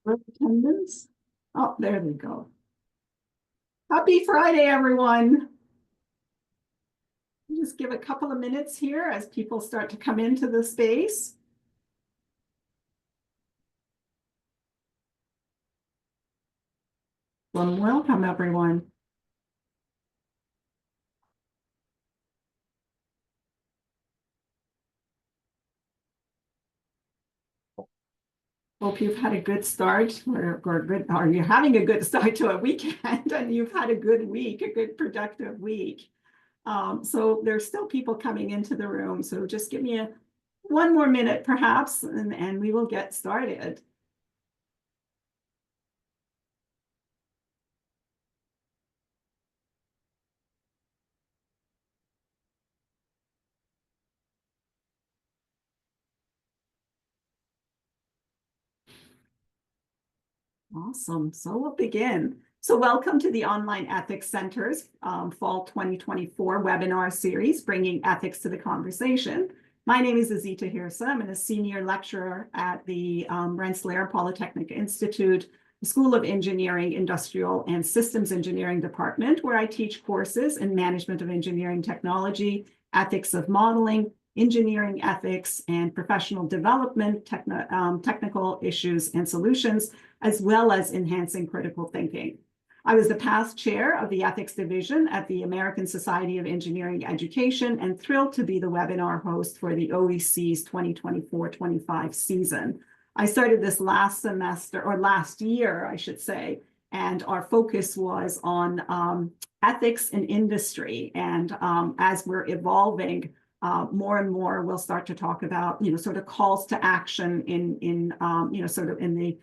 Attendance. Oh, there we go. Happy Friday, everyone. Just give a couple of minutes here as people start to come into the space. Well, welcome, everyone. Hope you've had a good start or you're having a good start to a weekend and you've had a good week, a good productive week. So there's still people coming into the room. So just give me one more minute perhaps, and we will get started. Awesome. So we'll begin. So welcome to the Online Ethics Center's Fall 2024 webinar series, Bringing Ethics to the Conversation. My name is Azita Hirsa. I'm a senior lecturer at the Rensselaer Polytechnic Institute, School of Engineering, Industrial and Systems Engineering Department, where I teach courses in management of engineering technology, ethics of modeling, engineering ethics, and professional development, technical issues and solutions, as well as enhancing critical thinking. I was the past chair of the ethics division at the American Society of Engineering Education and thrilled to be the webinar host for the OEC's 2024-25 season. I started this last semester, or last year, I should say, and our focus was on ethics in industry. And as we're evolving, more and more, we'll start to talk about, sort of calls to action in sort of in the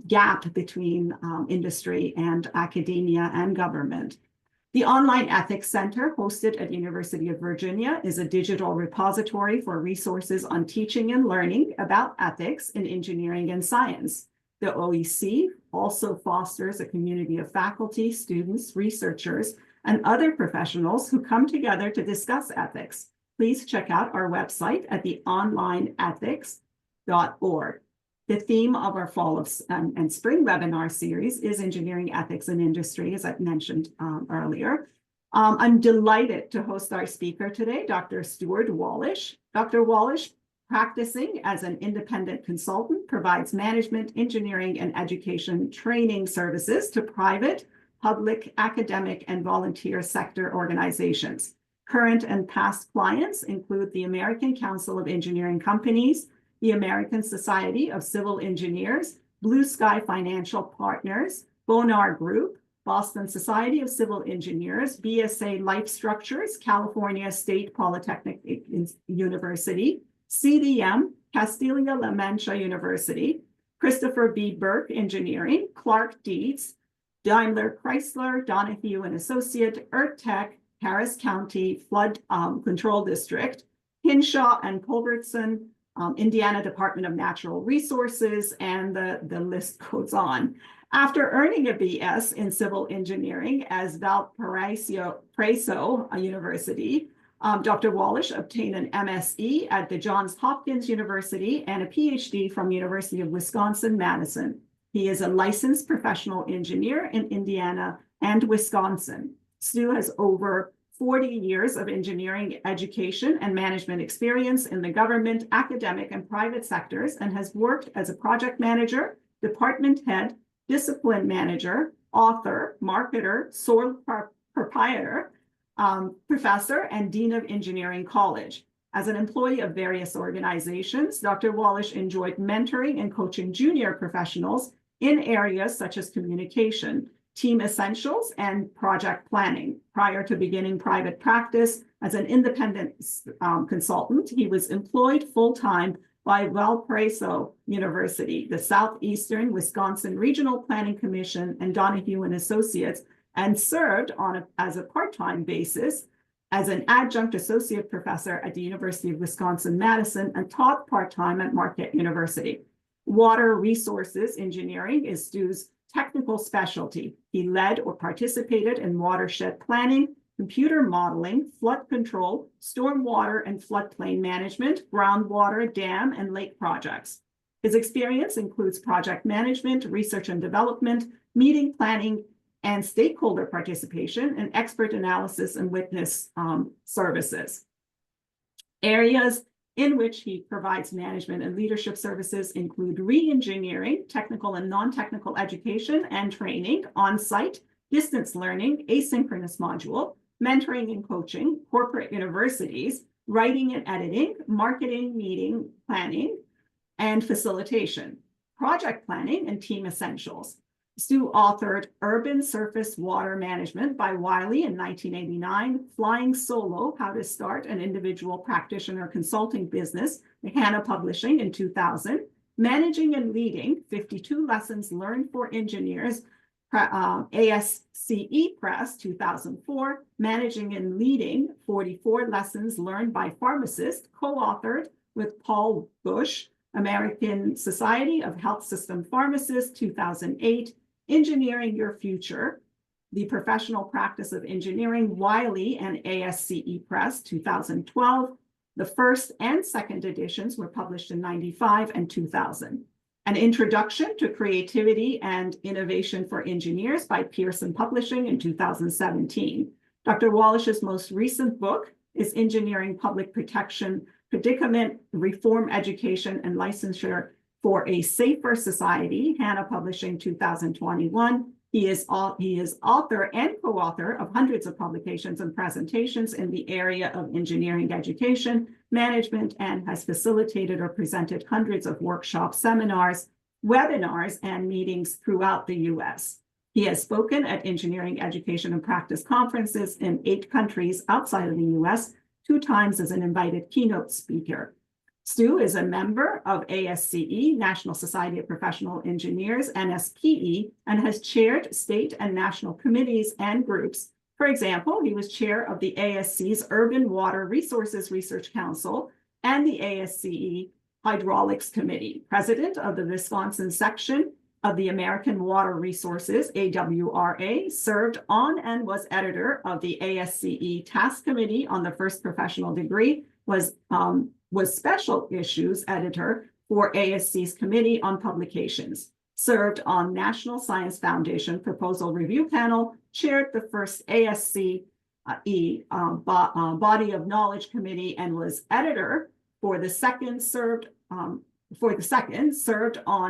gap between industry and academia and government. The Online Ethics Center, hosted at University of Virginia, is a digital repository for resources on teaching and learning about ethics in engineering and science. The OEC also fosters a community of faculty, students, researchers, and other professionals who come together to discuss ethics. Please check out our website at theonlineethics.org. The theme of our fall and spring webinar series is engineering ethics in industry, as I've mentioned earlier. I'm delighted to host our speaker today, Dr. Stuart Wallisch. Dr. Wallisch, practicing as an independent consultant, provides management, engineering, and education training services to private, public, academic, and volunteer sector organizations. Current and past clients include the American Council of Engineering Companies, the American Society of Civil Engineers, Blue Sky Financial Partners, Bonar Group, Boston Society of Civil Engineers, BSA Life Structures, California State Polytechnic University, CDM, Castilla-La Mancha University, Christopher B. Burke Engineering, Clark Dietz, Daimler Chrysler, Donahue and Associate, EarthTech, Harris County Flood Control District, Hinshaw and Culbertson, Indiana Department of Natural Resources, and the list goes on. After earning a BS in civil engineering as Valparaiso University, Dr. Wallisch obtained an MSE at the Johns Hopkins University and a PhD from University of Wisconsin-Madison. He is a licensed professional engineer in Indiana and Wisconsin. Stu has over 40 years of engineering education and management experience in the government, academic, and private sectors, and has worked as a project manager, department head, discipline manager, author, marketer, sole proprietor, professor, and dean of engineering college. As an employee of various organizations, Dr. Wallisch enjoyed mentoring and coaching junior professionals in areas such as communication, team essentials, and project planning. Prior to beginning private practice as an independent consultant, he was employed full-time by Valparaiso University, the Southeastern Wisconsin Regional Planning Commission, and Donahue and Associates, and served as a part-time basis as an adjunct associate professor at the University of Wisconsin-Madison and taught part-time at Marquette University. Water resources engineering is Stu's technical specialty. He led or participated in watershed planning, computer modeling, flood control, stormwater and floodplain management, groundwater, dam, and lake projects. His experience includes project management, research and development, meeting planning, and stakeholder participation, and expert analysis and witness services. Areas in which he provides management and leadership services include re-engineering, technical and non-technical education and training, on-site, distance learning, asynchronous module, mentoring and coaching, corporate universities, writing and editing, marketing, meeting planning, and facilitation, project planning, and team essentials. Stu authored Urban Surface Water Management by Wiley in 1989, Flying Solo, How to Start an Individual Practitioner Consulting Business, Hannah Publishing in 2000, Managing and Leading, 52 Lessons Learned for Engineers, ASCE Press, 2004, Managing and Leading, 44 Lessons Learned by Pharmacists, co-authored with Paul Bush, American Society of Health System Pharmacists, 2008, Engineering Your Future, The Professional Practice of Engineering, Wiley and ASCE Press, 2012. The first and second editions were published in 95 and 2000. An Introduction to Creativity and Innovation for Engineers by Pearson Publishing in 2017. Dr. Wallach's most recent book is Engineering Public Protection, Predicament, Reform Education and Licensure for a Safer Society, Hannah Publishing 2021. He is author and co-author of hundreds of publications and presentations in the area of engineering education, management, and has facilitated or presented hundreds of workshops, seminars, webinars, and meetings throughout the U.S. He has spoken at engineering education and practice conferences in 8 countries outside of the U.S., 2 times as an invited keynote speaker. Stu is a member of ASCE, National Society of Professional Engineers, NSPE, and has chaired state and national committees and groups. For example, he was chair of the ASC's Urban Water Resources Research Council and the ASCE Hydraulics Committee, president of the Wisconsin section of the American Water Resources, AWRA, served on and was editor of the ASCE Task Committee on the First Professional Degree, was special issues editor for ASC's Committee on Publications, served on National Science Foundation Proposal Review Panel, chaired the first ASCE Body of Knowledge Committee, and was editor for the second, served on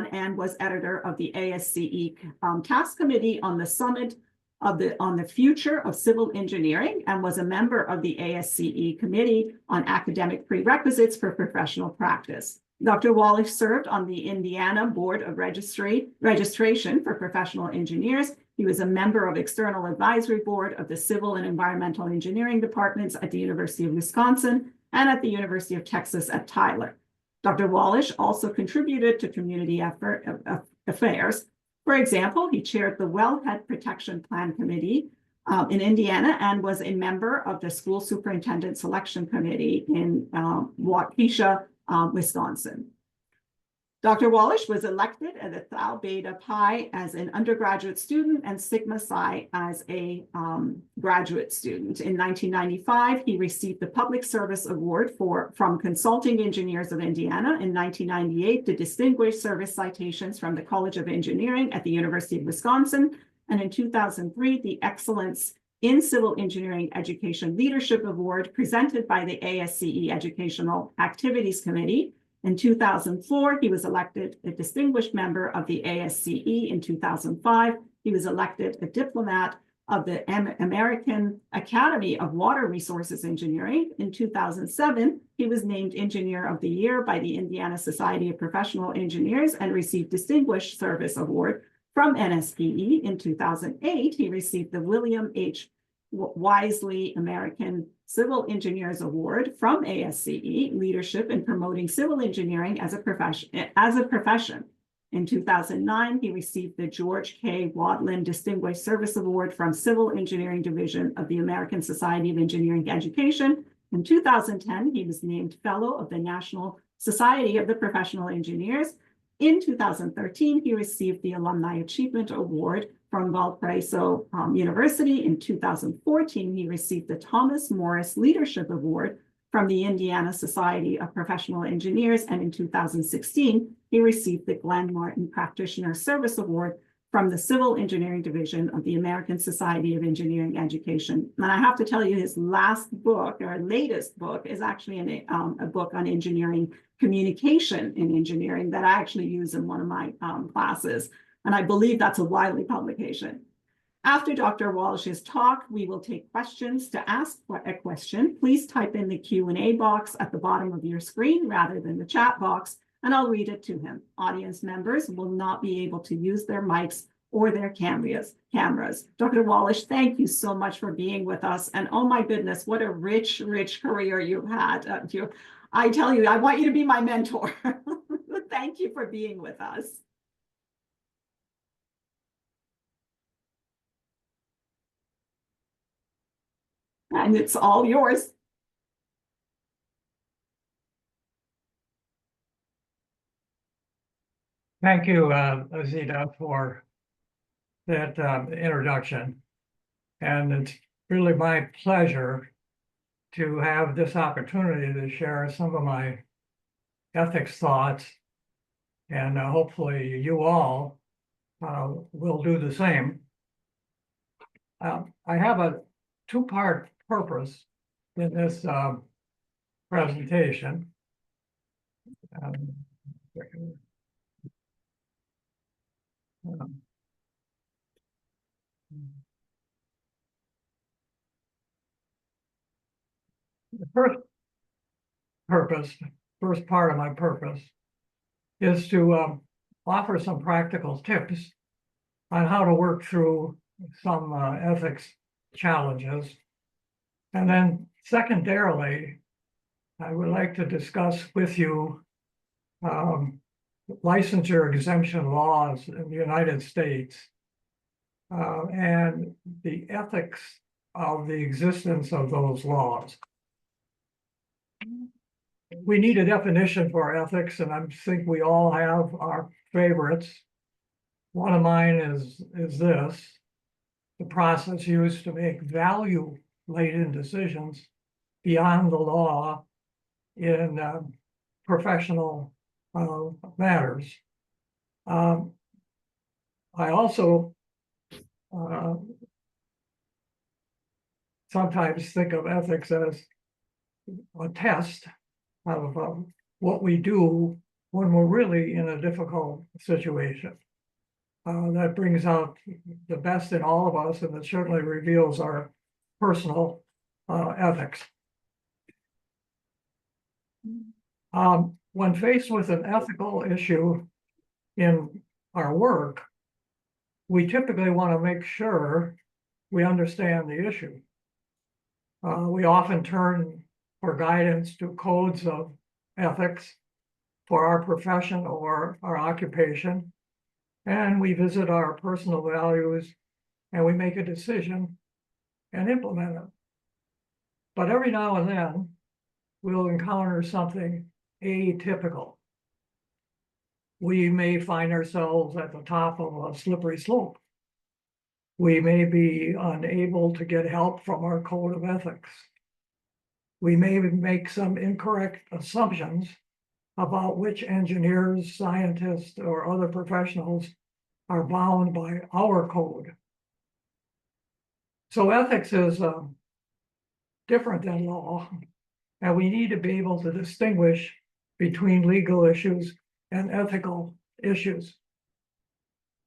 and was editor of the ASCE Task Committee on the Summit on the Future of Civil Engineering, and was a member of the ASCE Committee on Academic Prerequisites for Professional Practice. Dr. Wallach served on the Indiana Board of Registration for Professional Engineers. He was a member of External Advisory Board of the Civil and Environmental Engineering departments at the University of Wisconsin and at the University of Texas at Tyler. Dr. Wallach also contributed to community affairs. For example, he chaired the Wellhead Protection Plan Committee in Indiana and was a member of the School Superintendent Selection Committee in Waukesha, Wisconsin. Dr. Wallach was elected at the Tau Beta Pi as an undergraduate student and Sigma Psi as a graduate student. In 1995, he received the Public Service Award from Consulting Engineers of Indiana. In 1998, the Distinguished Service Citations from the College of Engineering at the University of Wisconsin. And in 2003, the Excellence in Civil Engineering Education Leadership Award presented by the ASCE Educational Activities Committee. In 2004, he was elected a distinguished member of the ASCE. In 2005, he was elected a diplomat of the American Academy of Water Resources Engineering. In 2007, he was named Engineer of the Year by the Indiana Society of Professional Engineers and received Distinguished Service Award from NSPE. In 2008, he received the William H. Wisely American Civil Engineers Award from ASCE, Leadership in Promoting Civil Engineering as a Profession. In 2009, he received the George K. Wadlin Distinguished Service Award from Civil Engineering Division of the American Society of Engineering Education. In 2010, he was named Fellow of the National Society of the Professional Engineers. In 2013, he received the Alumni Achievement Award from Valparaiso University. In 2014, he received the Thomas Morris Leadership Award from the Indiana Society of Professional Engineers, and in 2016, he received the Glenn Martin Practitioner Service Award from the Civil Engineering Division of the American Society of Engineering Education. And I have to tell you, his last book, or latest book, is actually a book on engineering communication in engineering that I actually use in one of my classes. And I believe that's a Wiley publication. After Dr. Walsh's talk, we will take questions. To ask a question, please type in the Q&A box at the bottom of your screen rather than the chat box, and I'll read it to him. Audience members will not be able to use their mics or their cameras. Dr. Walsh, thank you so much for being with us. And oh my goodness, what a rich, rich career you've had. I tell you, I want you to be my mentor. Thank you for being with us. And it's all yours. Thank you, Azita, for that introduction. And it's really my pleasure to have this opportunity to share some of my ethics thoughts. And hopefully you all will do the same. I have a two-part purpose in this presentation. The first part of my purpose is to offer some practical tips on how to work through some ethics challenges. And then secondarily, I would like to discuss with you licensure exemption laws in the United States and the ethics of the existence of those laws. We need a definition for ethics, and I think we all have our favorites. One of mine is this: the process used to make value-laden decisions beyond the law in professional matters. I also sometimes think of ethics as a test of what we do when we're really in a difficult situation. That brings out the best in all of us, and it certainly reveals our personal ethics. When faced with an ethical issue in our work, we typically want to make sure we understand the issue. We often turn for guidance to codes of ethics for our profession or our occupation, and we visit our personal values and we make a decision and implement it. But every now and then, we'll encounter something atypical. We may find ourselves at the top of a slippery slope. We may be unable to get help from our code of ethics. We may make some incorrect assumptions about which engineers, scientists, or other professionals are bound by our code. So ethics is different than law, and we need to be able to distinguish between legal issues and ethical issues.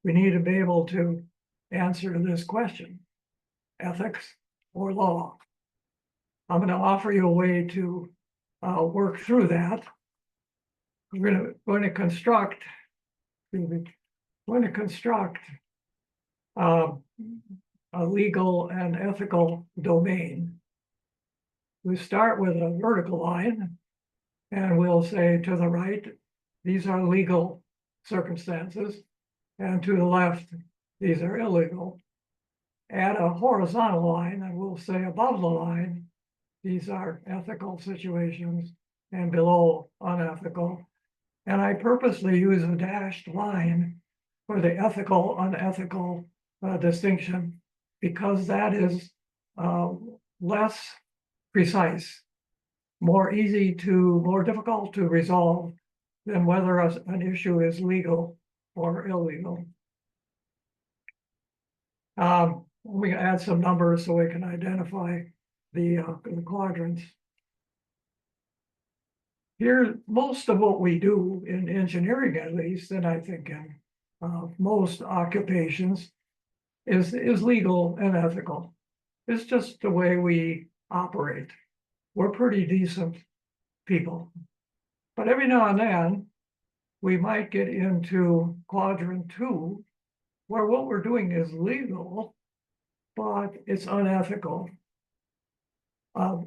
We need to be able to answer this question: ethics or law? I'm going to offer you a way to work through that. We're going to construct a legal and ethical domain. We start with a vertical line, and we'll say to the right, these are legal circumstances, and to the left, these are illegal. Add a horizontal line, and we'll say above the line, these are ethical situations, and below, unethical. And I purposely use a dashed line for the ethical, unethical distinction, because that is less precise more difficult to resolve than whether an issue is legal or illegal. We can add some numbers so we can identify the quadrants. Here, most of what we do in engineering, at least, and I think in most occupations, is legal and ethical. It's just the way we operate. We're pretty decent people. But every now and then, we might get into quadrant 2, where what we're doing is legal, but it's unethical.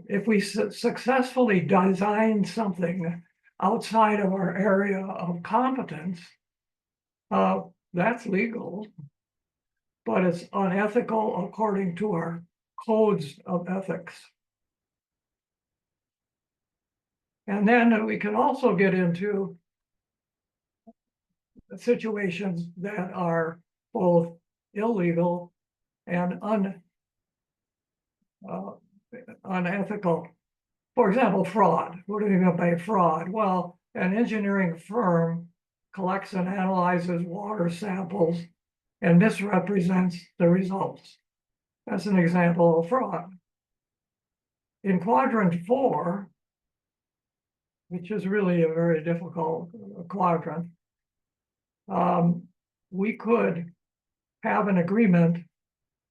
If we successfully design something outside of our area of competence, that's legal, but it's unethical according to our codes of ethics. And then we can also get into situations that are both illegal and unethical. For example, fraud. What do we mean by fraud? Well, an engineering firm collects and analyzes water samples and misrepresents the results. That's an example of fraud. In quadrant 4, which is really a very difficult quadrant, we could have an agreement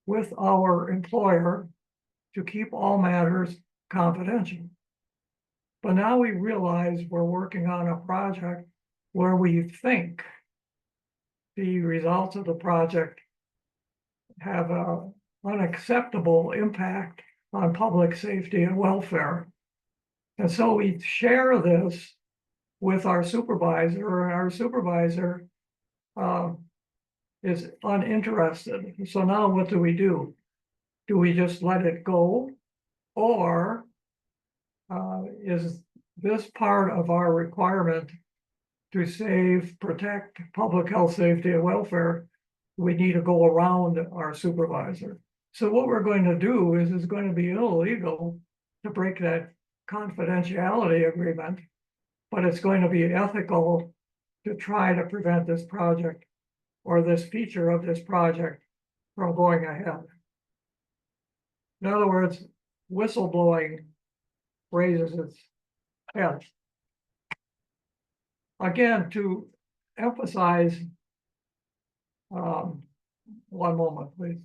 with our employer to keep all matters confidential. But now we realize we're working on a project where we think the results of the project have an unacceptable impact on public safety and welfare. And so we share this with our supervisor, and our supervisor is uninterested. So now what do we do? Do we just let it go? Or is this part of our requirement to protect public health, safety, and welfare? We need to go around our supervisor. So what we're going to do is it's going to be illegal to break that confidentiality agreement, but it's going to be ethical to try to prevent this project or this feature of this project from going ahead. In other words, whistleblowing raises its head. Again, to emphasize, one moment, please.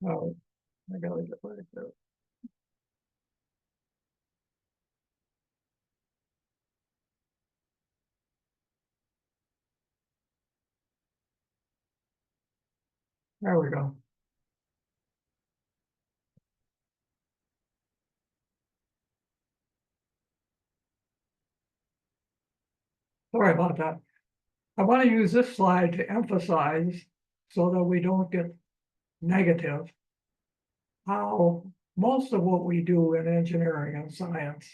Oh, I gotta get right there. There we go. Sorry about that. I want to use this slide to emphasize, so that we don't get negative, how most of what we do in engineering and science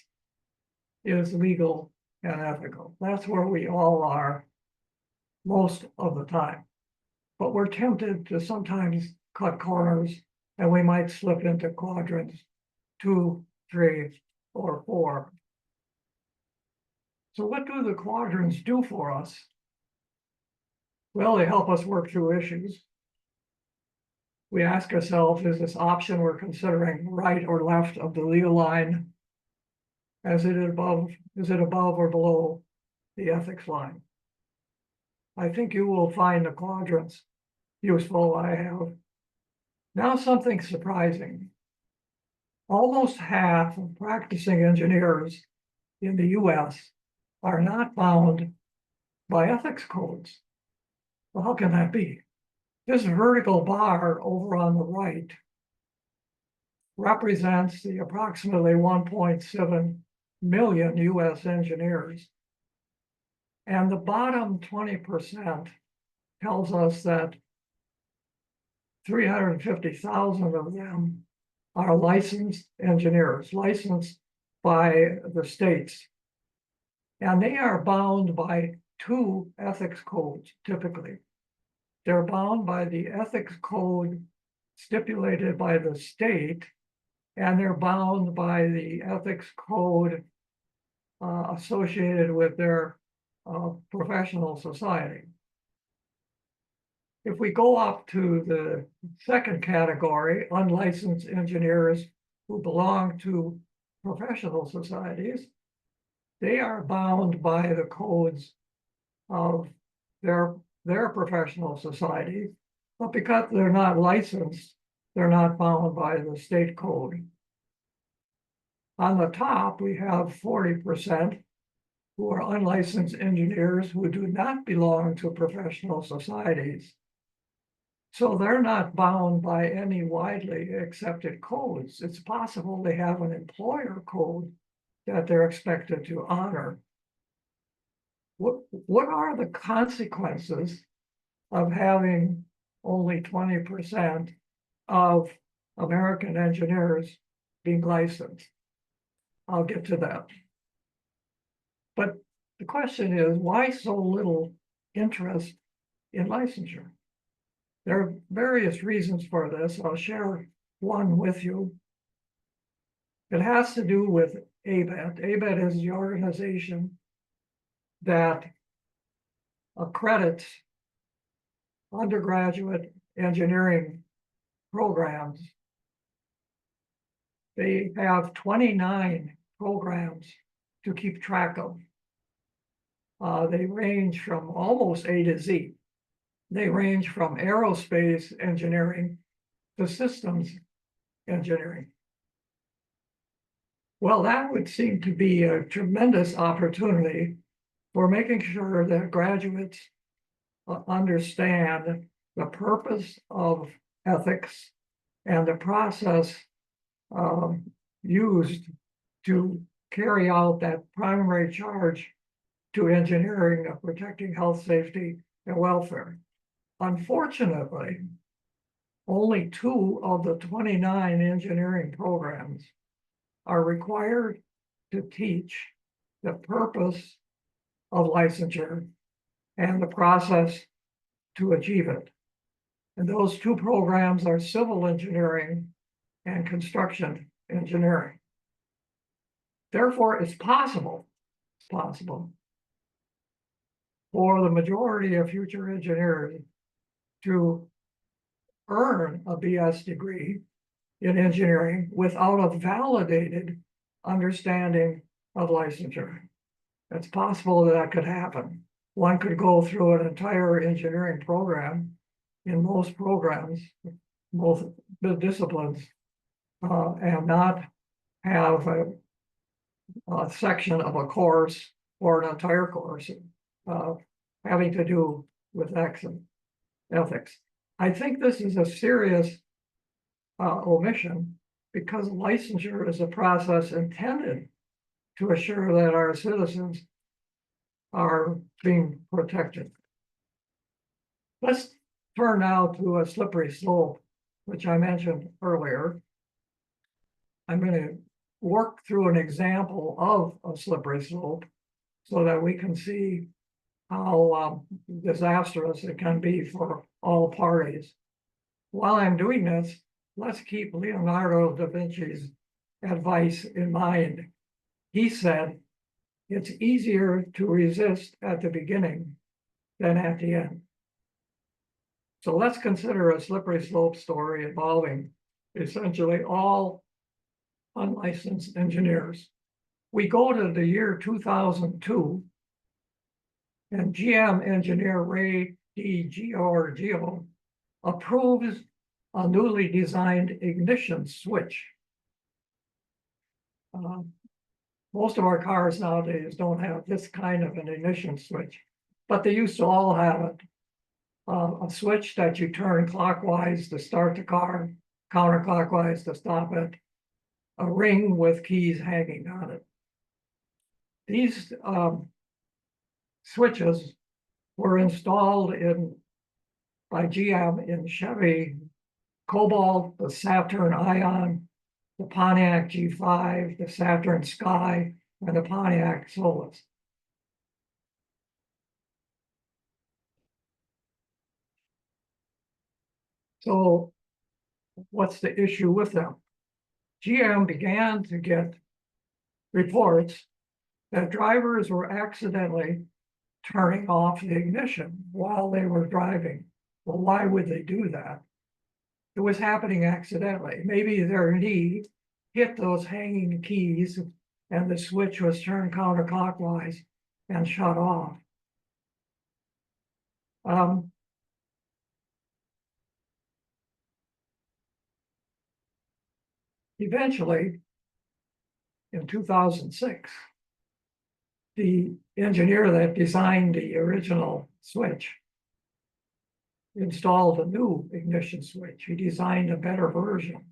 is legal and ethical. That's where we all are most of the time. But we're tempted to sometimes cut corners, and we might slip into quadrants 2, 3, or 4. So what do the quadrants do for us? Well, they help us work through issues. We ask ourselves, is this option we're considering right or left of the legal line? Is it above or below the ethics line? I think you will find the quadrants useful. I have. Now something surprising. Almost half of practicing engineers in the US are not bound by ethics codes. Well, how can that be? This vertical bar over on the right represents the approximately 1.7 million US engineers. And the bottom 20% tells us that 350,000 of them are licensed engineers, licensed by the states. And they are bound by 2 ethics codes, typically. they're bound by the ethics code stipulated by the state, and they're bound by the ethics code associated with their professional society. If we go up to the second category, unlicensed engineers who belong to professional societies, they are bound by the codes of their professional society, but because they're not licensed, they're not bound by the state code. On the top, we have 40% who are unlicensed engineers who do not belong to professional societies. So they're not bound by any widely accepted codes. It's possible they have an employer code that they're expected to honor. What are the consequences of having only 20% of American engineers being licensed? I'll get to that. But the question is, why so little interest in licensure? There are various reasons for this. I'll share one with you. It has to do with ABET. ABET is the organization that accredits undergraduate engineering programs. They have 29 programs to keep track of. They range from almost A to Z. They range from aerospace engineering to systems engineering. Well, that would seem to be a tremendous opportunity for making sure that graduates understand the purpose of ethics and the process used to carry out that primary charge to engineering of protecting health, safety, and welfare. Unfortunately, only 2 of the 29 engineering programs are required to teach the purpose of licensure and the process to achieve it. And those 2 programs are civil engineering and construction engineering. Therefore, it's possible for the majority of future engineers to earn a BS degree in engineering without a validated understanding of licensure. It's possible that could happen. One could go through an entire engineering program in most programs, both disciplines, and not have a section of a course or an entire course having to do with ethics. I think this is a serious omission, because licensure is a process intended to assure that our citizens are being protected. Let's turn now to a slippery slope, which I mentioned earlier. I'm going to work through an example of a slippery slope so that we can see how disastrous it can be for all parties. While I'm doing this, let's keep Leonardo da Vinci's advice in mind. He said, it's easier to resist at the beginning than at the end. So let's consider a slippery slope story involving essentially all unlicensed engineers. We go to the year 2002, and GM engineer Ray DiGiorgio approves a newly designed ignition switch. Most of our cars nowadays don't have this kind of an ignition switch, but they used to all have it. A switch that you turn clockwise to start the car, counterclockwise to stop it, a ring with keys hanging on it. These switches were installed by GM in Chevy Cobalt, the Saturn Ion, the Pontiac G5, the Saturn Sky, and the Pontiac Solus. So what's the issue with them? GM began to get reports that drivers were accidentally turning off the ignition while they were driving. Well, why would they do that? It was happening accidentally. Maybe their knee hit those hanging keys and the switch was turned counterclockwise and shut off. Eventually, in 2006, the engineer that designed the original switch installed a new ignition switch. He designed a better version.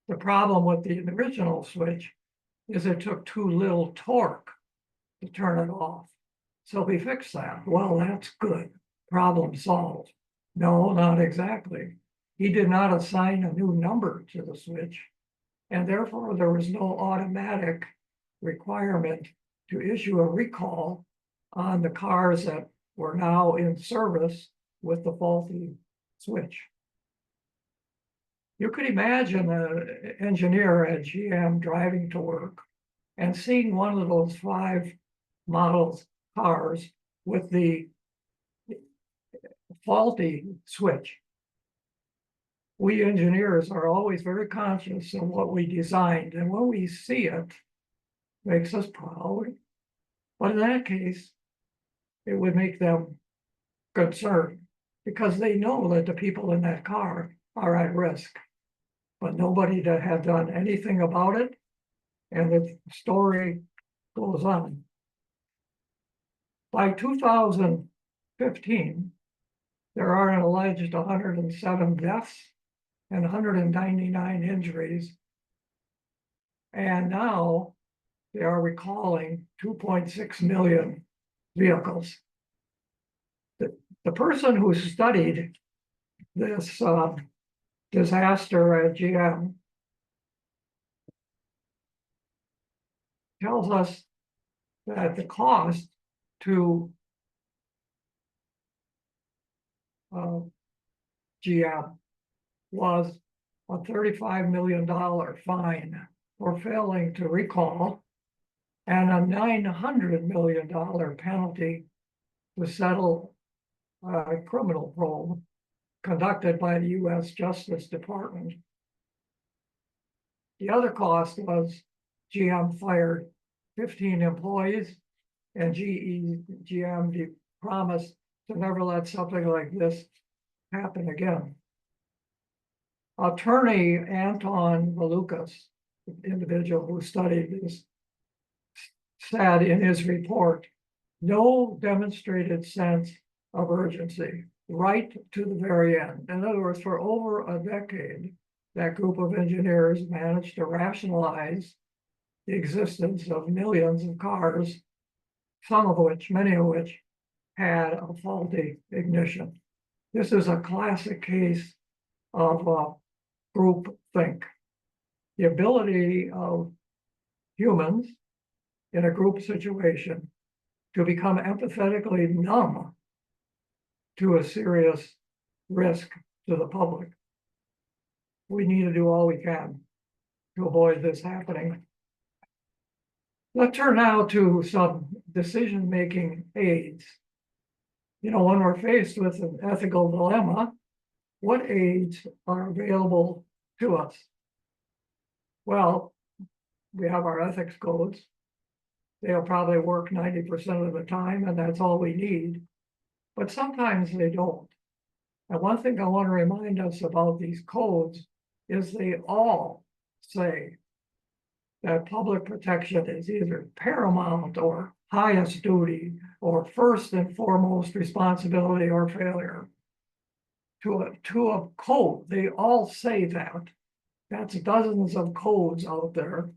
The problem with the original switch is it took too little torque to turn it off. So we fixed that. Well, that's good. Problem solved. No, not exactly. He did not assign a new number to the switch, and therefore there was no automatic requirement to issue a recall on the cars that were now in service with the faulty switch. You could imagine an engineer at GM driving to work and seeing one of those 5 models cars with the faulty switch. We engineers are always very conscious of what we designed, and when we see it, makes us proud. But in that case, it would make them concerned because they know that the people in that car are at risk, but nobody that had done anything about it. And the story goes on. By 2015, there are an alleged 107 deaths and 199 injuries. And now they are recalling 2.6 million vehicles. The person who studied this disaster at GM tells us that the cost to GM was a $35 million fine for failing to recall and a $900 million penalty to settle a criminal probe conducted by the U.S. Justice Department. The other cost was GM fired 15 employees, and GM promised to never let something like this happen again. Attorney Anton Valukas, the individual who studied this, said in his report, no demonstrated sense of urgency right to the very end. In other words, for over a decade, that group of engineers managed to rationalize the existence of millions of cars, many of which had a faulty ignition. This is a classic case of groupthink. The ability of humans in a group situation to become empathetically numb to a serious risk to the public. We need to do all we can to avoid this happening. Let's turn now to some decision-making aids. You know, when we're faced with an ethical dilemma, what aids are available to us? Well, we have our ethics codes. They'll probably work 90% of the time, and that's all we need. But sometimes they don't. And one thing I want to remind us about these codes is they all say that public protection is either paramount or highest duty or first and foremost responsibility or failure. To a code, they all say that. That's dozens of codes out there.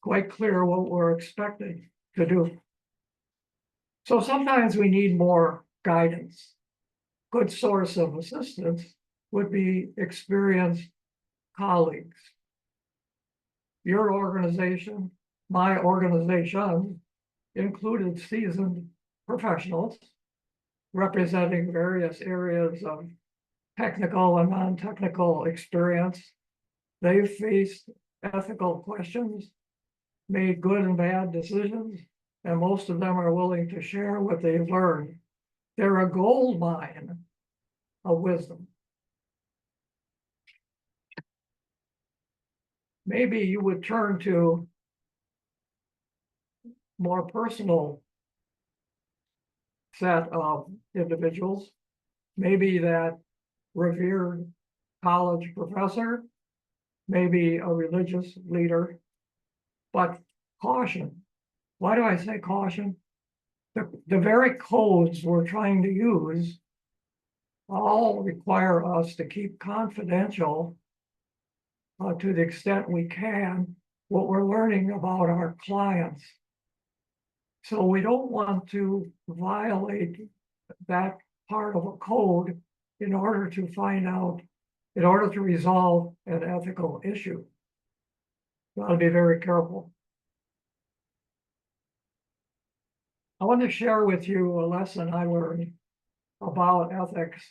Quite clear what we're expected to do. So sometimes we need more guidance. Good source of assistance would be experienced colleagues. Your organization, my organization, included seasoned professionals representing various areas of technical and non-technical experience. They've faced ethical questions, made good and bad decisions, and most of them are willing to share what they've learned. They're a gold mine of wisdom. Maybe you would turn to more personal set of individuals, maybe that revered college professor, maybe a religious leader, but caution. Why do I say caution? The very codes we're trying to use all require us to keep confidential to the extent we can what we're learning about our clients. So we don't want to violate that part of a code in order to find out, in order to resolve an ethical issue. Got to be very careful. I want to share with you a lesson I learned about ethics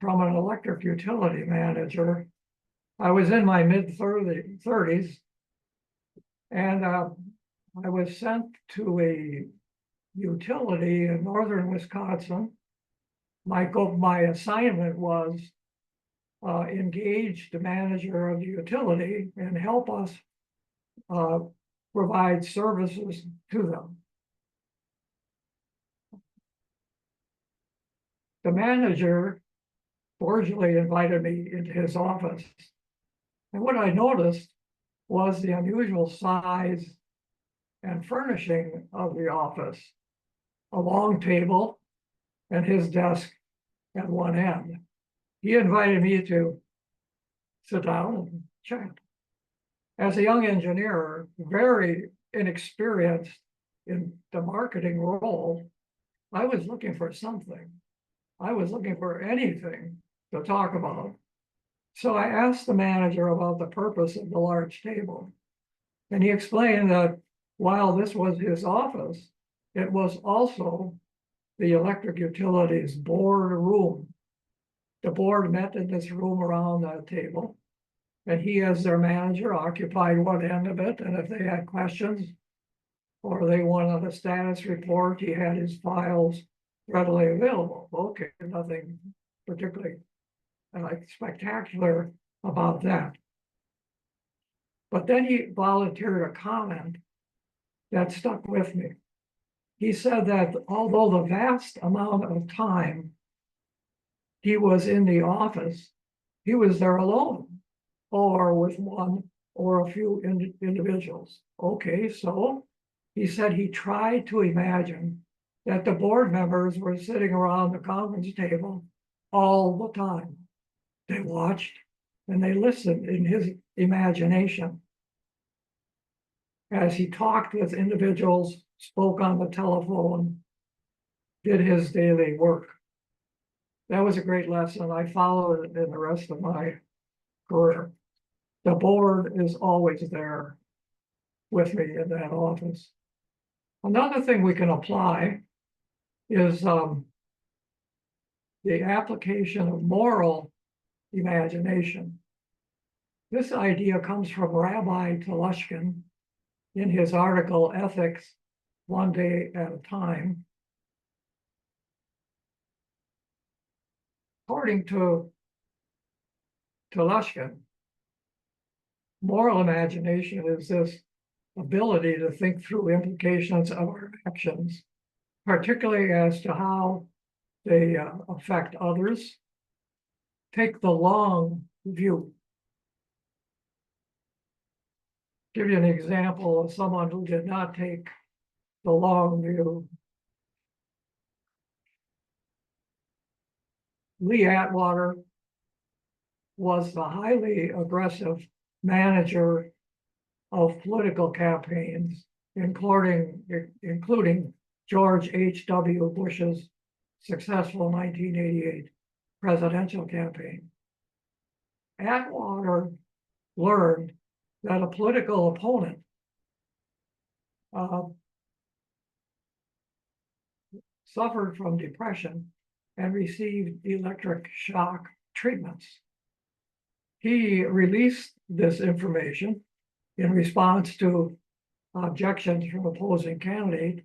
from an electric utility manager. I was in my mid-30s, and I was sent to a utility in northern Wisconsin. My assignment was engage the manager of the utility and help us provide services to them. The manager cordially invited me into his office. And what I noticed was the unusual size and furnishing of the office. A long table and his desk at one end. He invited me to sit down and chat. As a young engineer, very inexperienced in the marketing role, I was looking for something. I was looking for anything to talk about. So I asked the manager about the purpose of the large table. And he explained that while this was his office, it was also the electric utilities board room. The board met in this room around that table. And he, as their manager, occupied one end of it. And if they had questions or they wanted a status report, he had his files readily available. Okay, nothing particularly spectacular about that. But then he volunteered a comment that stuck with me. He said that although the vast amount of time he was in the office, he was there alone or with one or a few individuals. Okay, so he said he tried to imagine that the board members were sitting around the conference table all the time. They watched and they listened in his imagination as he talked with individuals, spoke on the telephone, did his daily work. That was a great lesson. I followed it in the rest of my career. The board is always there with me in that office. Another thing we can apply is the application of moral imagination. This idea comes from Rabbi Telushkin in his article, Ethics One Day at a Time. According to Telushkin, moral imagination is this ability to think through implications of our actions, particularly as to how they affect others. Take the long view. Give you an example of someone who did not take the long view. Lee Atwater was the highly aggressive manager of political campaigns, including George H.W. Bush's successful 1988 presidential campaign. Atwater learned that a political opponent suffered from depression and received electric shock treatments. He released this information in response to objections from opposing candidate.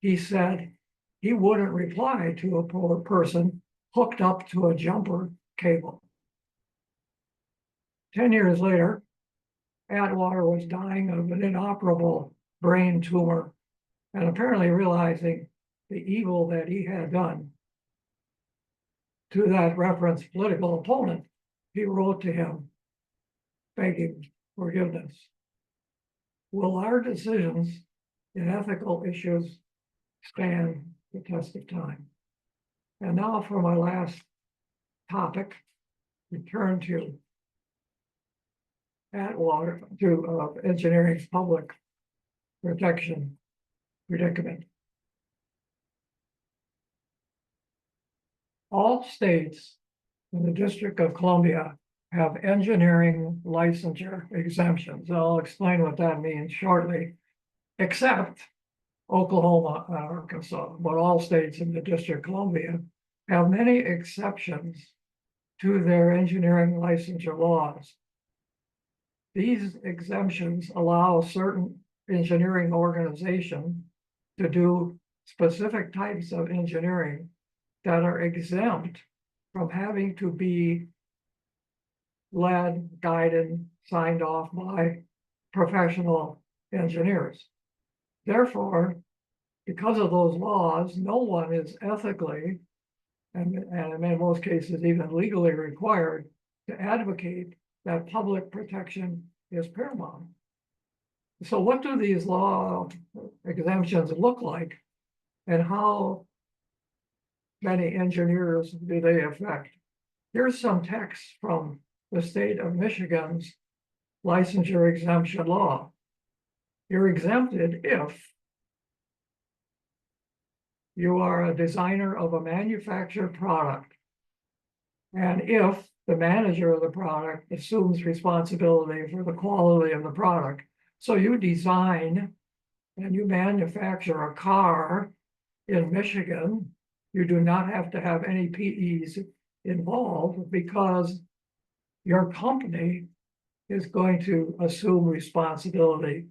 He said he wouldn't reply to a person hooked up to a jumper cable. 10 years later, Atwater was dying of an inoperable brain tumor and apparently realizing the evil that he had done to that referenced political opponent. He wrote to him begging forgiveness. Will our decisions in ethical issues stand the test of time? And now for my last topic, return to Atwater, to engineering's public protection predicament. All states in the District of Columbia have engineering licensure exemptions. I'll explain what that means shortly, except Oklahoma and Arkansas, but all states in the District of Columbia have many exceptions to their engineering licensure laws. These exemptions allow certain engineering organizations to do specific types of engineering that are exempt from having to be led, guided, signed off by professional engineers. Therefore, because of those laws, no one is ethically, and in most cases even legally required to advocate that public protection is paramount. So what do these law exemptions look like, and how many engineers do they affect? Here's some text from the state of Michigan's licensure exemption law. You're exempted if you are a designer of a manufactured product, and if the manager of the product assumes responsibility for the quality of the product. So you design and you manufacture a car in Michigan, you do not have to have any PEs involved because your company is going to assume responsibility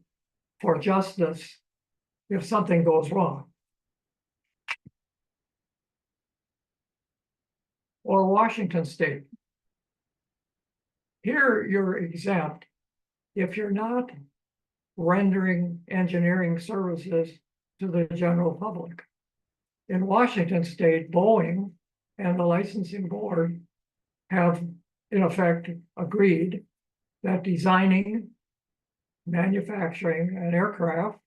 for justice if something goes wrong. Or Washington State. Here you're exempt if you're not rendering engineering services to the general public. In Washington State, Boeing and the licensing board have in effect agreed that designing, manufacturing an aircraft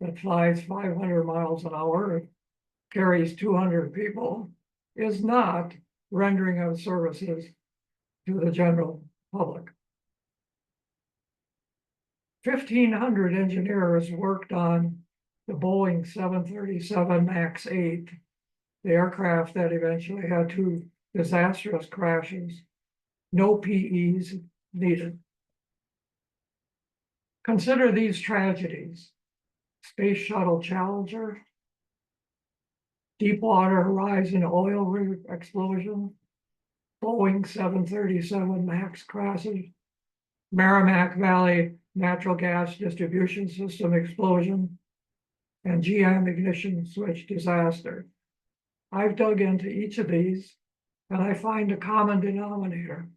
that flies 500 miles an hour, carries 200 people, is not rendering of services to the general public. 1,500 engineers worked on the Boeing 737 MAX 8, the aircraft that eventually had 2 disastrous crashes. No PEs needed. Consider these tragedies: Space Shuttle Challenger, Deepwater Horizon oil rig explosion, Boeing 737 MAX crashes, Merrimack Valley natural gas distribution system explosion, and GM ignition switch disaster. I've dug into each of these and I find a common denominator.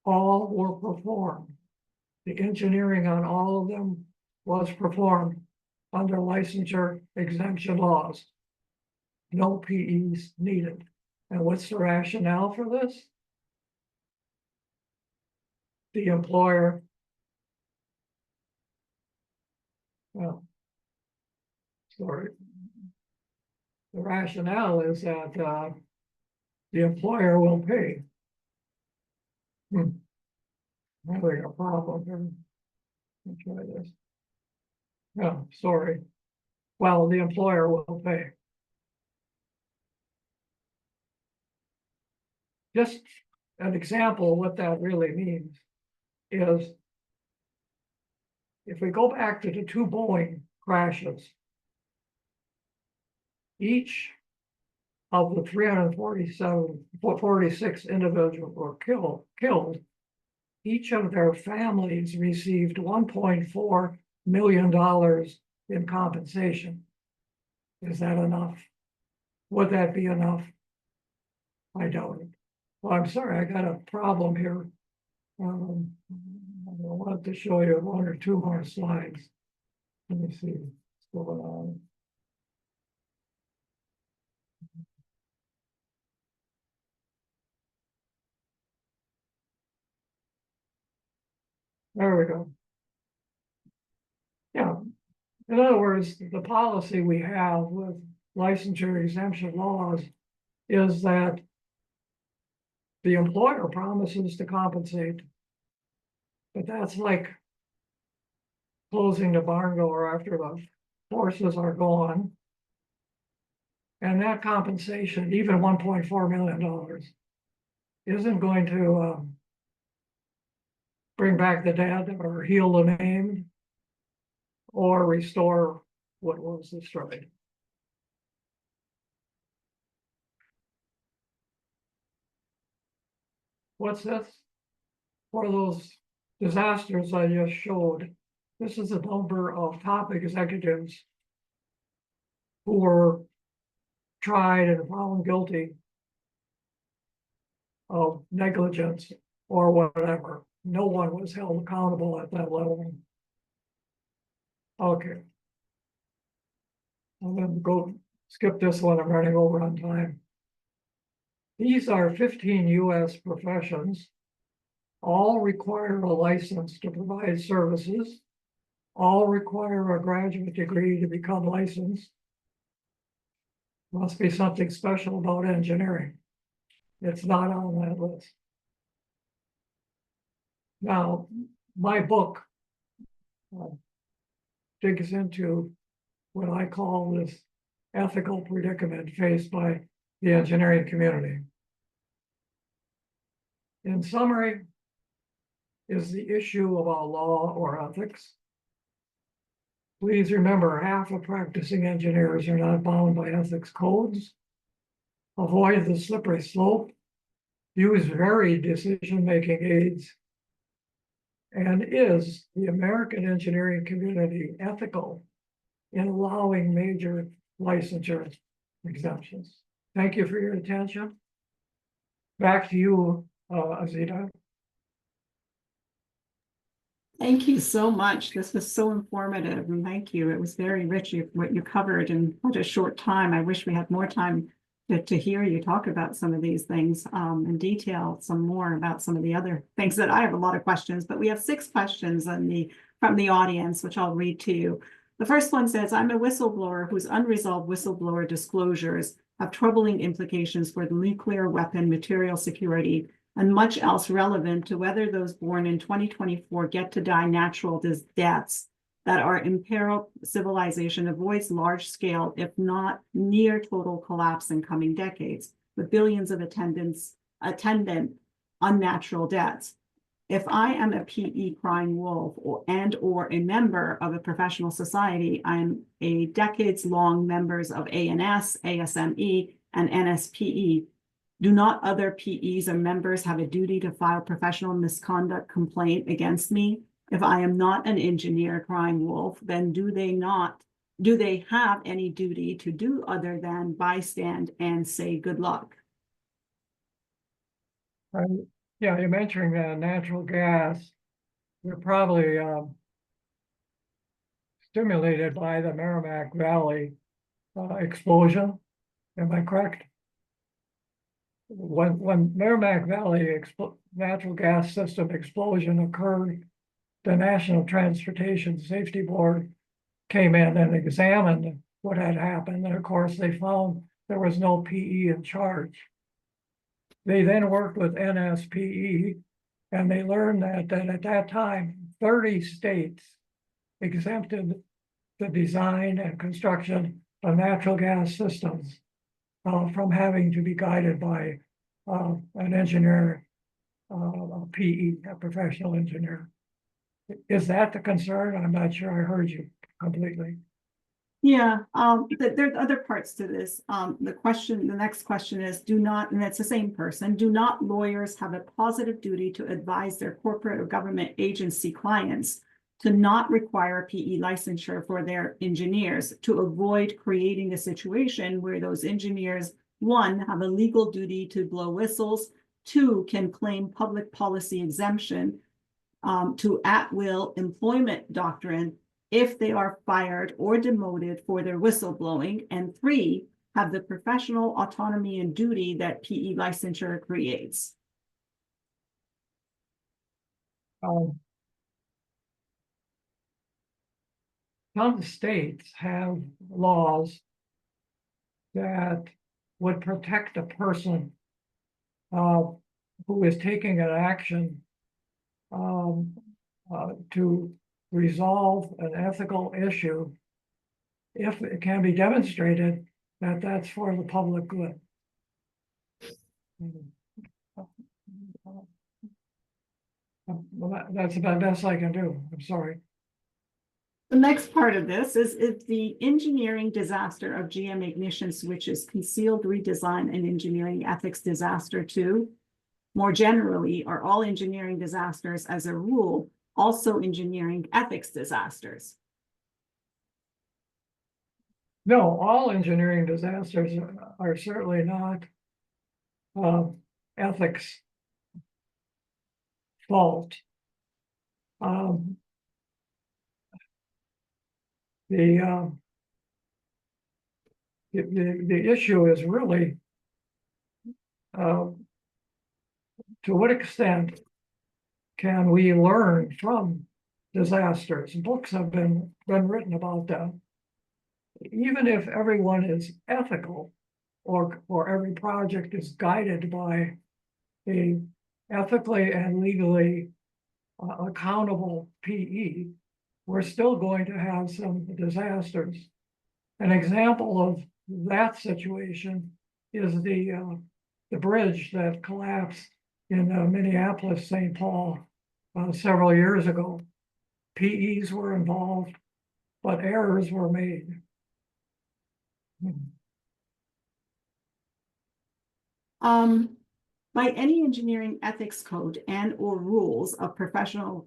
All were performed. The engineering on all of them was performed under licensure exemption laws. No PEs needed. And what's the rationale for this? The employer, well, sorry. The rationale is that the employer will pay. I'm having a problem here. Let me try this. Oh, sorry. Well, the employer will pay. Just an example of what that really means is if we go back to the 2 Boeing crashes, each of the 46 individuals were killed, each of their families received $1.4 million in compensation. Is that enough? Would that be enough? I doubt it. Well, I'm sorry, I got a problem here. I wanted to show you one or two more slides. Let me see what's going on. There we go. Yeah, in other words, the policy we have with licensure exemption laws is that the employer promises to compensate, but that's like closing the barn door after the horses are gone. And that compensation, even $1.4 million, isn't going to bring back the dead or heal the maimed or restore what was destroyed. What's this? For those disasters I just showed, this is the number of top executives who were tried and found guilty of negligence or whatever. No one was held accountable at that level. Okay. I'm gonna go skip this one. I'm running over on time. These are 15 US professions. All require a license to provide services. All require a graduate degree to become licensed. Must be something special about engineering. It's not on that list. Now, my book digs into what I call this ethical predicament faced by the engineering community. In summary, is the issue about law or ethics. Please remember, half of practicing engineers are not bound by ethics codes. Avoid the slippery slope. Use varied decision-making aids. And is the American engineering community ethical in allowing major licensure exemptions? Thank you for your attention. Back to you, Azita. Thank you so much. This was so informative, and thank you. It was very rich what you covered in such a short time. I wish we had more time to hear you talk about some of these things in detail, some more about some of the other things that I have a lot of questions, but we have 6 questions from the audience, which I'll read to you. The first one says, I'm a whistleblower whose unresolved whistleblower disclosures have troubling implications for the nuclear weapon material security and much else relevant to whether those born in 2024 get to die natural deaths that are imperil civilization avoids large scale, if not near total collapse in coming decades, with billions of attendant unnatural deaths. If I am a PE crying wolf or a member of a professional society, I'm a decades-long members of ANS, ASME, and NSPE. Do not other PEs or members have a duty to file professional misconduct complaint against me? If I am not an engineer crying wolf, then do they have any duty to do other than bystand and say good luck? Yeah, you're mentioning natural gas. You're probably stimulated by the Merrimack Valley explosion. Am I correct? When Merrimack Valley natural gas system explosion occurred, the National Transportation Safety Board came in and examined what had happened. And of course, they found there was no PE in charge. They then worked with NSPE, and they learned that at that time, 30 states exempted the design and construction of natural gas systems from having to be guided by an engineer, a PE, a professional engineer. Is that the concern? I'm not sure I heard you completely. Yeah, there's other parts to this. The next question is, do not, and it's the same person, do not lawyers have a positive duty to advise their corporate or government agency clients to not require a PE licensure for their engineers to avoid creating a situation where those engineers, one, have a legal duty to blow whistles, two, can claim public policy exemption to at-will employment doctrine if they are fired or demoted for their whistleblowing, and three, have the professional autonomy and duty that PE licensure creates. Some states have laws that would protect a person who is taking an action to resolve an ethical issue if it can be demonstrated that that's for the public good. Well, that's about the best I can do. I'm sorry. The next part of this is if the engineering disaster of GM ignition switches concealed redesign and engineering ethics disaster too. More generally, are all engineering disasters as a rule also engineering ethics disasters? No, all engineering disasters are certainly not ethics fault. The issue is really to what extent can we learn from disasters? Books have been written about that. Even if everyone is ethical, or every project is guided by a ethically and legally accountable PE, we're still going to have some disasters. An example of that situation is the bridge that collapsed in Minneapolis, St. Paul, several years ago. PEs were involved, but errors were made. By any engineering ethics code and or rules of professional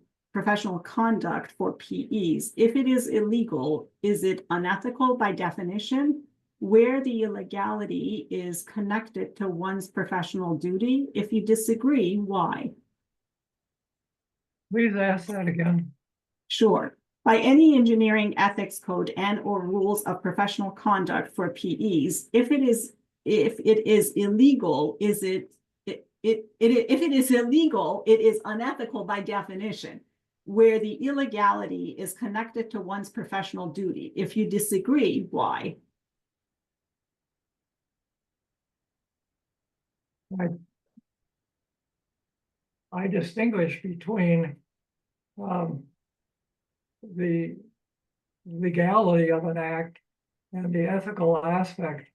conduct for PEs, if it is illegal, is it unethical by definition? Where the illegality is connected to one's professional duty? If you disagree, why? Please ask that again. Sure. By any engineering ethics code and or rules of professional conduct for PEs, if it is illegal, is it if it is illegal, it is unethical by definition, where the illegality is connected to one's professional duty. If you disagree, why? I distinguish between the legality of an act and the ethical aspect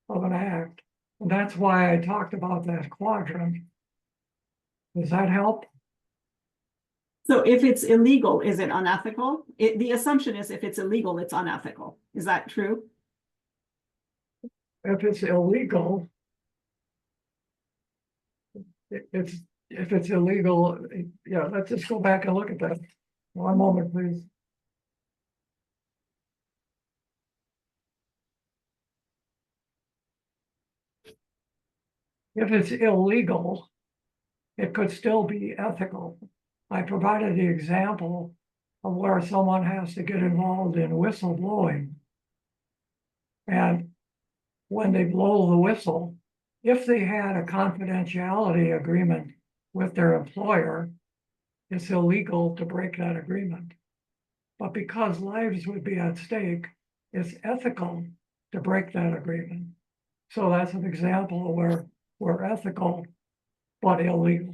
of an act. And that's why I talked about that quadrant. Does that help? So if it's illegal, is it unethical? The assumption is if it's illegal, it's unethical. Is that true? If it's illegal, if it's illegal, yeah, let's just go back and look at that. One moment, please. If it's illegal, it could still be ethical. I provided the example of where someone has to get involved in whistleblowing. And when they blow the whistle, if they had a confidentiality agreement with their employer, it's illegal to break that agreement. But because lives would be at stake, it's ethical to break that agreement. So that's an example where we're ethical, but illegal.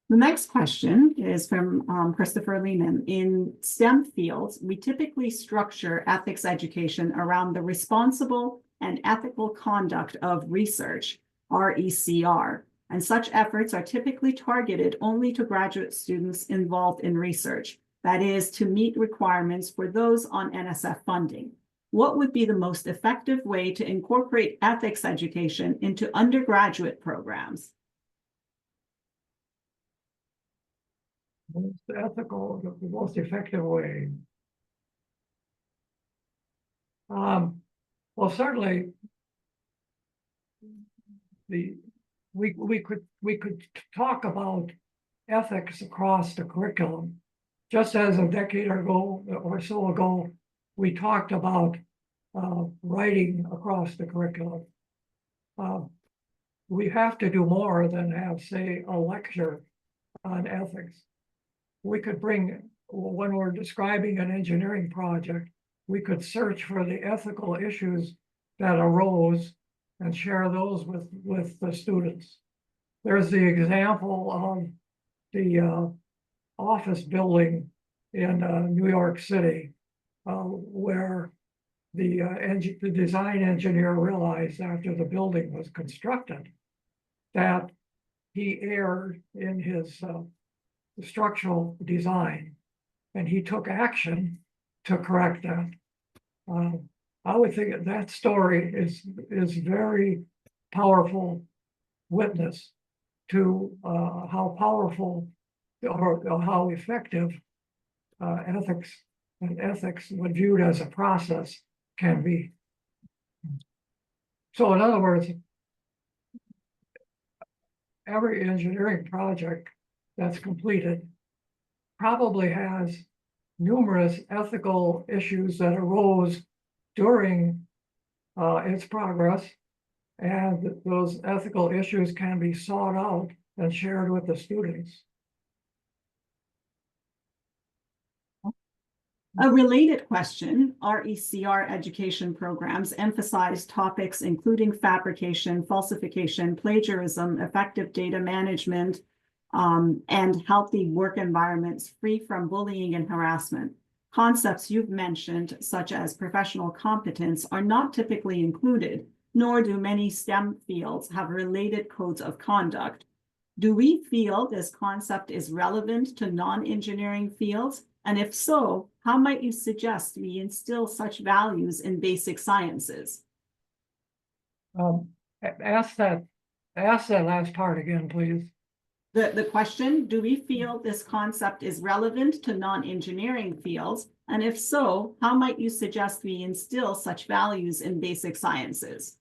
The next question is from Christopher Lehman. In STEM fields, we typically structure ethics education around the responsible and ethical conduct of research, RECR, and such efforts are typically targeted only to graduate students involved in research. that is, to meet requirements for those on NSF funding? What would be the most effective way to incorporate ethics education into undergraduate programs? Most ethical, the most effective way. Well, certainly we could talk about ethics across the curriculum. Just as a decade ago or so ago, we talked about writing across the curriculum. We have to do more than have, say, a lecture on ethics. We could bring, when we're describing an engineering project, we could search for the ethical issues that arose and share those with the students. There's the example of the office building in New York City, where the design engineer realized after the building was constructed that he erred in his structural design, and he took action to correct that. I would think that story is very powerful witness to how powerful or how effective ethics when viewed as a process can be. So in other words, every engineering project that's completed probably has numerous ethical issues that arose during its progress, and those ethical issues can be sought out and shared with the students. A related question, RECR education programs emphasize topics including fabrication, falsification, plagiarism, effective data management, and healthy work environments free from bullying and harassment. Concepts you've mentioned, such as professional competence, are not typically included, nor do many STEM fields have related codes of conduct. Do we feel this concept is relevant to non-engineering fields? And if so, how might you suggest we instill such values in basic sciences? Ask that last part again, please. The question, do we feel this concept is relevant to non-engineering fields? And if so, how might you suggest we instill such values in basic sciences?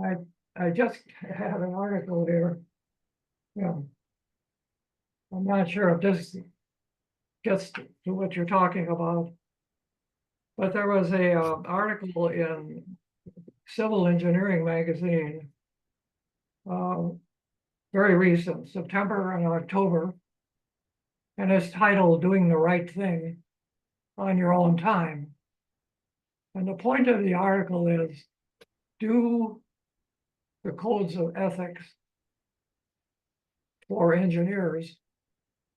I just had an article here. Yeah. I'm not sure if this gets to what you're talking about, but there was a article in Civil Engineering magazine, very recent, September and October, and it's titled "Doing the Right Thing on Your Own Time." And the point of the article is, do the codes of ethics for engineers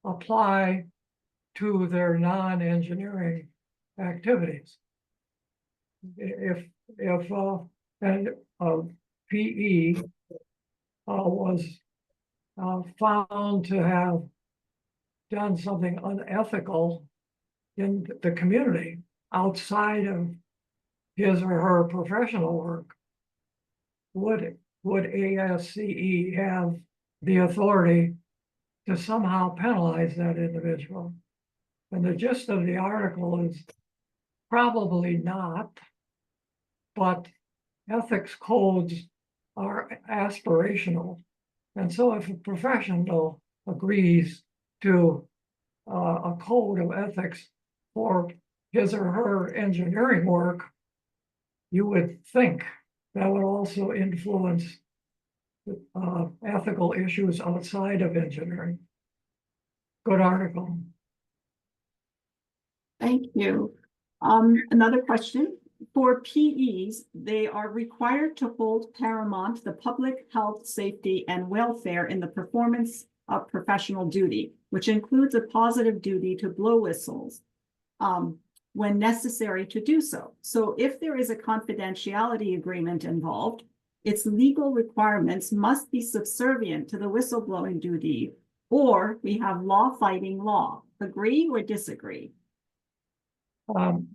apply to their non-engineering activities? If PE was found to have done something unethical in the community outside of his or her professional work, would ASCE have the authority to somehow penalize that individual? And the gist of the article is probably not, but ethics codes are aspirational. And so if a professional agrees to a code of ethics for his or her engineering work, you would think that would also influence ethical issues outside of engineering. Good article. Thank you. Another question. For PEs, they are required to hold paramount the public health, safety, and welfare in the performance of professional duty, which includes a positive duty to blow whistles when necessary to do so. So if there is a confidentiality agreement involved, its legal requirements must be subservient to the whistleblowing duty or we have law fighting law. Agree or disagree? I'm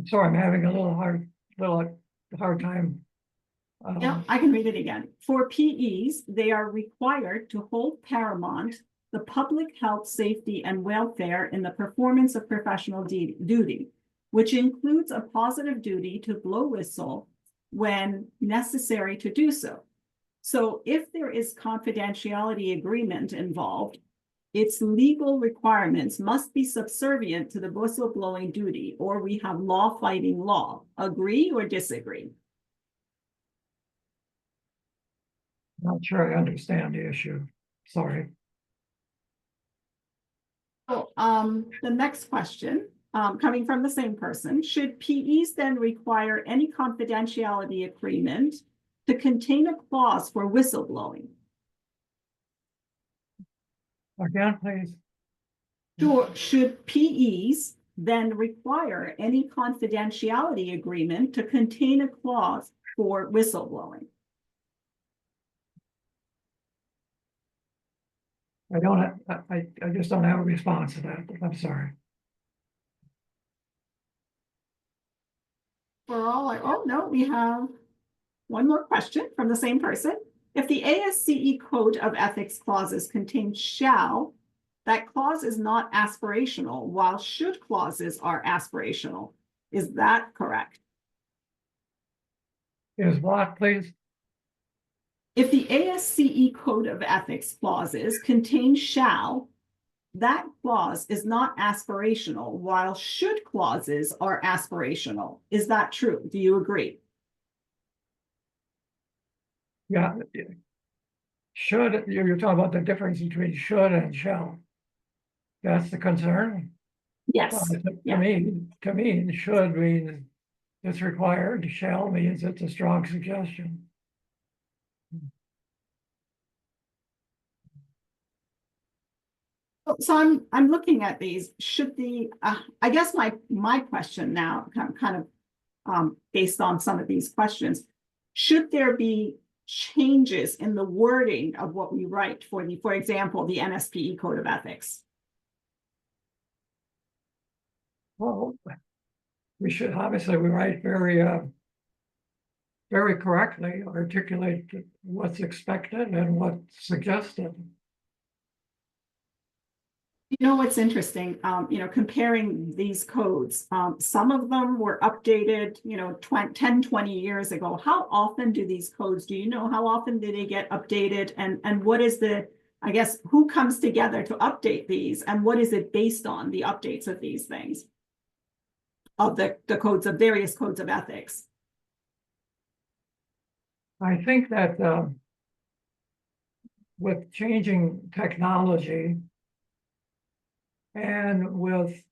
sorry, I'm having a little hard time. Yeah, I can read it again. For PEs, they are required to hold paramount the public health, safety, and welfare in the performance of professional duty, which includes a positive duty to blow whistle when necessary to do so. So if there is confidentiality agreement involved, its legal requirements must be subservient to the whistleblowing duty, or we have law fighting law. Agree or disagree? Not sure I understand the issue. Sorry. So, the next question, coming from the same person, should PEs then require any confidentiality agreement to contain a clause for whistleblowing? Again, please. Should PEs then require any confidentiality agreement to contain a clause for whistleblowing? I just don't have a response to that. I'm sorry. Oh no, we have one more question from the same person. If the ASCE Code of Ethics clauses contain shall, that clause is not aspirational, while should clauses are aspirational. Is that correct? Is what, please? If the ASCE Code of Ethics clauses contain shall, that clause is not aspirational, while should clauses are aspirational. Is that true? Do you agree? Yeah. Should, you're talking about the difference between should and shall. That's the concern. Yes. To me, should means it's required. Shall means it's a strong suggestion. So I'm looking at these. Should the I guess my question now kind of based on some of these questions, should there be changes in the wording of what we write for example, the NSPE Code of Ethics? Well, we should obviously we write very correctly, articulate what's expected and what's suggested. You know what's interesting, comparing these codes, some of them were updated, 10, 20 years ago. How often do these codes, do you know how often do they get updated? And what is I guess, who comes together to update these? And what is it based on, the updates of these things? Of the codes of various codes of ethics? I think that with changing technology, and with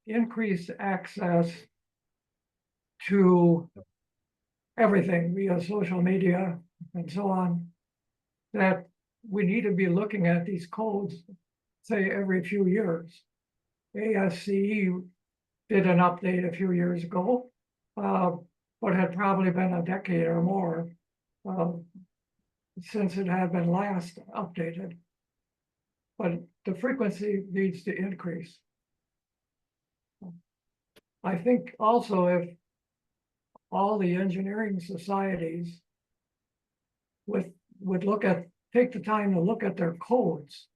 increased access to everything via social media and so on, that we need to be looking at these codes, say, every few years. ASCE did an update a few years ago, but had probably been a decade or more since it had been last updated. But the frequency needs to increase. I think also if all the engineering societies would take the time to look at their codes,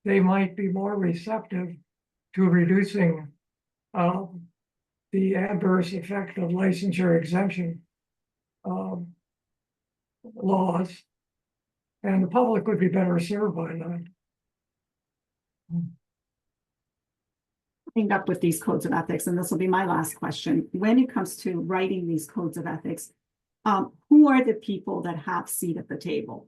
they might be more receptive to reducing the adverse effect of licensure exemption laws, and the public would be better served by that. Up with these codes of ethics, and this will be my last question. When it comes to writing these codes of ethics, who are the people that have seat at the table?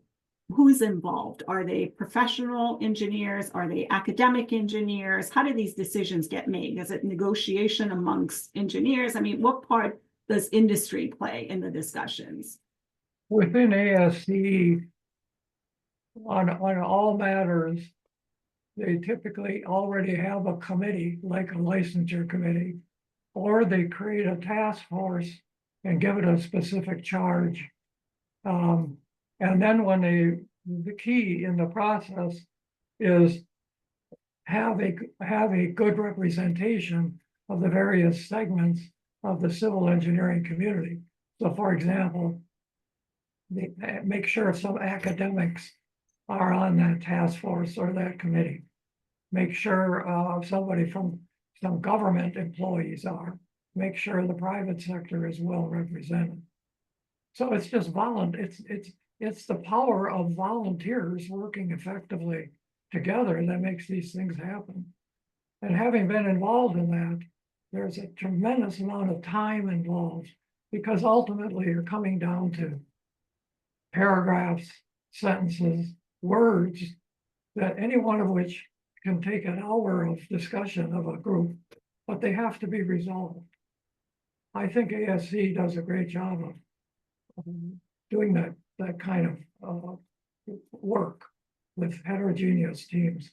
Who's involved? Are they professional engineers? Are they academic engineers? How do these decisions get made? Is it negotiation amongst engineers? I mean, what part does industry play in the discussions? Within ASCE, on all matters, they typically already have a committee, like a licensure committee, or they create a task force and give it a specific charge. And then when the key in the process is have a good representation of the various segments of the civil engineering community. So for example, make sure some academics are on that task force or that committee. Make sure somebody from some government employees are. Make sure the private sector is well represented. So it's just it's the power of volunteers working effectively together that makes these things happen. And having been involved in that, there's a tremendous amount of time involved because ultimately you're coming down to paragraphs, sentences, words that any one of which can take an hour of discussion of a group, but they have to be resolved. I think ASC does a great job of doing that kind of work with heterogeneous teams.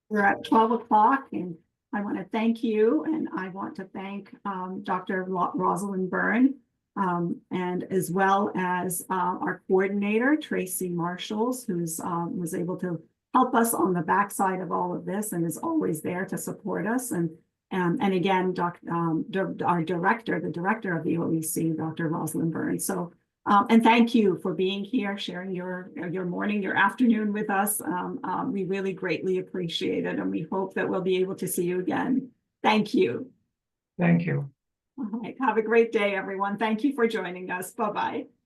We're at 12 o'clock and I want to thank you and I want to thank Dr. Rosalind Byrne and as well as our coordinator, Tracy Marshalls, who's was able to help us on the backside of all of this and is always there to support us. And again, our director, the director of the OEC, Dr. Rosalind Byrne. So, and thank you for being here, sharing your morning, your afternoon with us. We really greatly appreciate it. And we hope that we'll be able to see you again. Thank you. Thank you. All right. Have a great day, everyone. Thank you for joining us. Bye-bye.